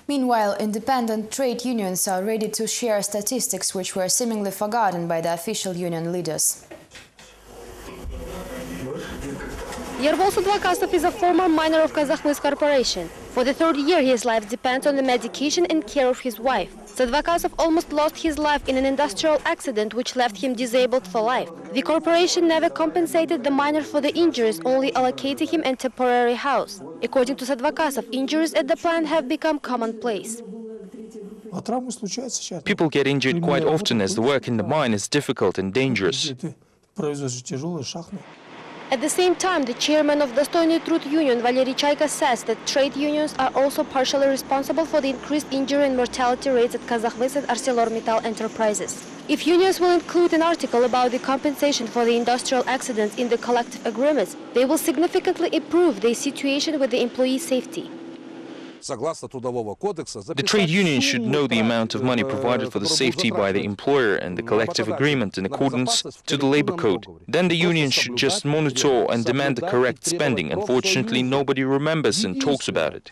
Meanwhile, independent trade unions are ready to share statistics which were seemingly forgotten by the official union leaders. Yervol Sadvakasov is a former miner of Kazakh Corporation. For the third year, his life depends on the medication and care of his wife. Sadvakasov almost lost his life in an industrial accident which left him disabled for life. The corporation never compensated the miner for the injuries, only allocating him a temporary house. According to Sadvakasov, injuries at the plant have become commonplace. People get injured quite often as the work in the mine is difficult and dangerous. At the same time, the chairman of the Dostoyny Trud Union, Valery Chaika, says that trade unions are also partially responsible for the increased injury and mortality rates at Kazakhstan and ArcelorMittal enterprises. If unions will include an article about the compensation for the industrial accidents in the collective agreements, they will significantly improve the situation with the employee safety. The trade union should know the amount of money provided for the safety by the employer and the collective agreement in accordance to the labor code. Then the union should just monitor and demand the correct spending. Unfortunately, nobody remembers and talks about it.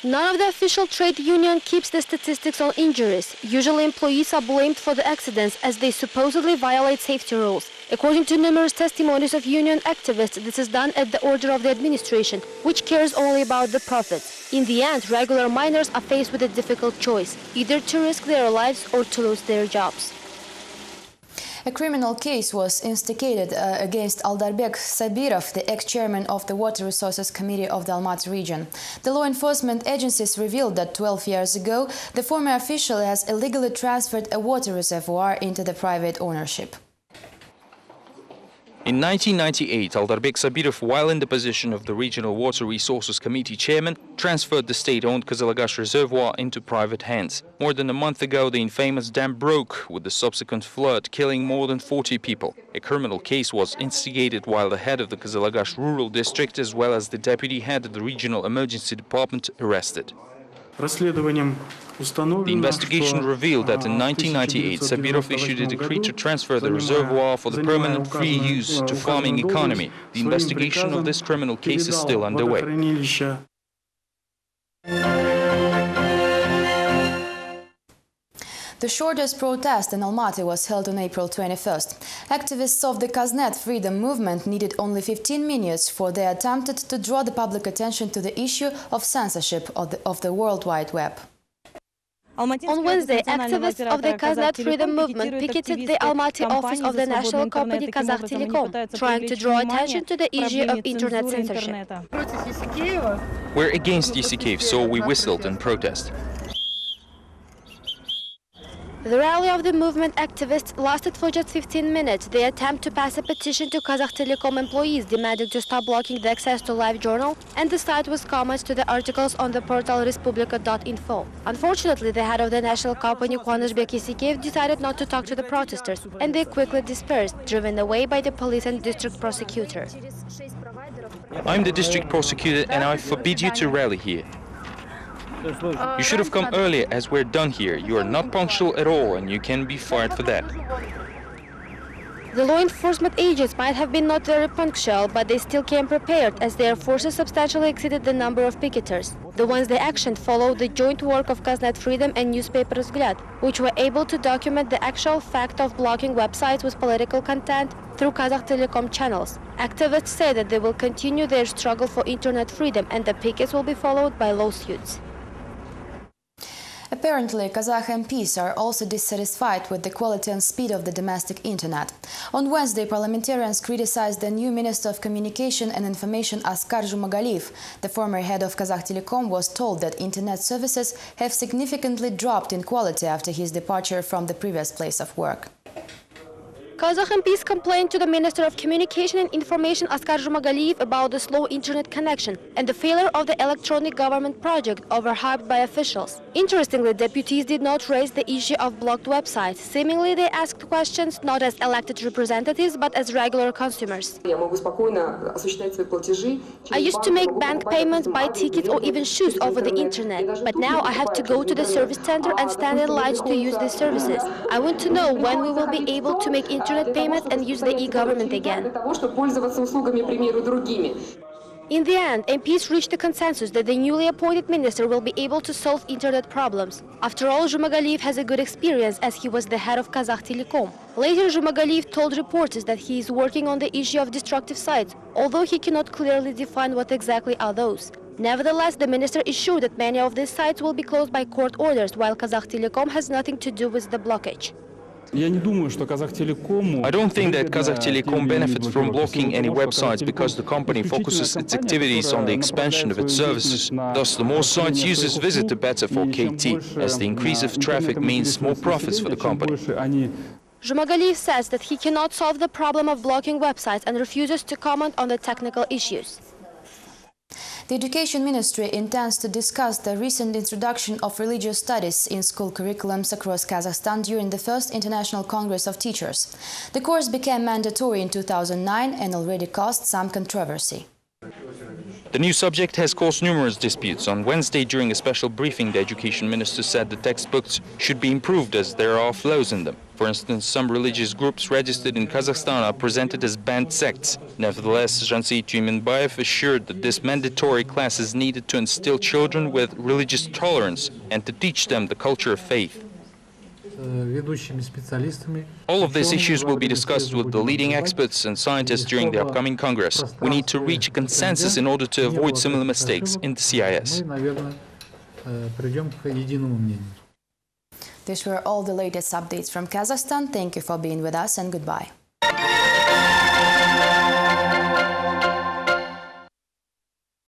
None of the official trade union keeps the statistics on injuries. Usually employees are blamed for the accidents as they supposedly violate safety rules. According to numerous testimonies of union activists, this is done at the order of the administration, which cares only about the profits. In the end, regular miners are faced with a difficult choice, either to risk their lives or to lose their jobs. A criminal case was instigated against Aldarbek Sabirov, the ex-chairman of the Water Resources Committee of the Almaty region. The law enforcement agencies revealed that 12 years ago, the former official has illegally transferred a water reservoir into the private ownership. In 1998, Aldarbek Sabirov, while in the position of the Regional Water Resources Committee chairman, transferred the state-owned Kazalagash reservoir into private hands. More than a month ago, the infamous dam broke, with the subsequent flood killing more than 40 people. A criminal case was instigated while the head of the Kazalagash rural district, as well as the deputy head of the Regional Emergency Department, arrested. The investigation revealed that in 1998, Sabirov issued a decree to transfer the reservoir for the permanent free use to farming economy. The investigation of this criminal case is still underway. The shortest protest in Almaty was held on April 21st. Activists of the Kaznet freedom movement needed only 15 minutes for they attempted to draw the public attention to the issue of censorship of the World Wide Web. On Wednesday, activists of the Kazakh freedom movement picketed the Almaty office of the national company Kazakh Telecom, trying to draw attention to the issue of internet censorship. We're against ECK, so we whistled in protest. The rally of the movement activists lasted for just 15 minutes. They attempt to pass a petition to Kazakh Telecom employees demanding to stop blocking the access to live journal and the site with comments to the articles on the portal respublika.info. Unfortunately, the head of the national company Qanishbek Isikev decided not to talk to the protesters, and they quickly dispersed, driven away by the police and district prosecutor. I'm the district prosecutor and I forbid you to rally here. You should have come earlier as we're done here. You are not punctual at all and you can be fired for that. The law enforcement agents might have been not very punctual, but they still came prepared as their forces substantially exceeded the number of picketers. The Wednesday action followed the joint work of Kaznet Freedom and newspaper Vzгляд, which were able to document the actual fact of blocking websites with political content through Kazakh Telecom channels. Activists say that they will continue their struggle for internet freedom and the pickets will be followed by lawsuits. Apparently, Kazakh MPs are also dissatisfied with the quality and speed of the domestic internet. On Wednesday, parliamentarians criticized the new Minister of Communication and Information Askar Zhumagaliyev. The former head of Kazakh Telecom was told that internet services have significantly dropped in quality after his departure from the previous place of work. Kazakh MPs complained to the Minister of Communication and Information Askar Zhumagaliyev about the slow internet connection and the failure of the electronic government project, overhyped by officials. Interestingly, deputies did not raise the issue of blocked websites. Seemingly, they asked questions not as elected representatives but as regular consumers. I used to make bank payments, buy tickets or even shoes over the internet, but now I have to go to the service center and stand in lines to use these services. I want to know when we will be able to make internet payments and use the e-government again. In the end, MPs reached a consensus that the newly appointed minister will be able to solve internet problems. After all, Zhumagaliyev has a good experience as he was the head of Kazakh Telecom. Later, Zhumagaliyev told reporters that he is working on the issue of destructive sites, although he cannot clearly define what exactly are those. Nevertheless, the minister is sure that many of these sites will be closed by court orders, while Kazakh Telecom has nothing to do with the blockage. I don't think that Kazakh Telecom benefits from blocking any websites because the company focuses its activities on the expansion of its services. Thus, the more sites users visit, the better for KT, as the increase of traffic means more profits for the company. Zhumagaliyev says that he cannot solve the problem of blocking websites and refuses to comment on the technical issues. The Education Ministry intends to discuss the recent introduction of religious studies in school curriculums across Kazakhstan during the first International Congress of Teachers. The course became mandatory in 2009 and already caused some controversy. The new subject has caused numerous disputes. On Wednesday, during a special briefing, the Education Minister said the textbooks should be improved as there are flaws in them. For instance, some religious groups registered in Kazakhstan are presented as banned sects. Nevertheless, Jansi Tuminbayev assured that this mandatory class is needed to instill children with religious tolerance and to teach them the culture of faith. All of these issues will be discussed with the leading experts and scientists during the upcoming Congress. We need to reach a consensus in order to avoid similar mistakes in the CIS. These were all the latest updates from Kazakhstan. Thank you for being with us and goodbye.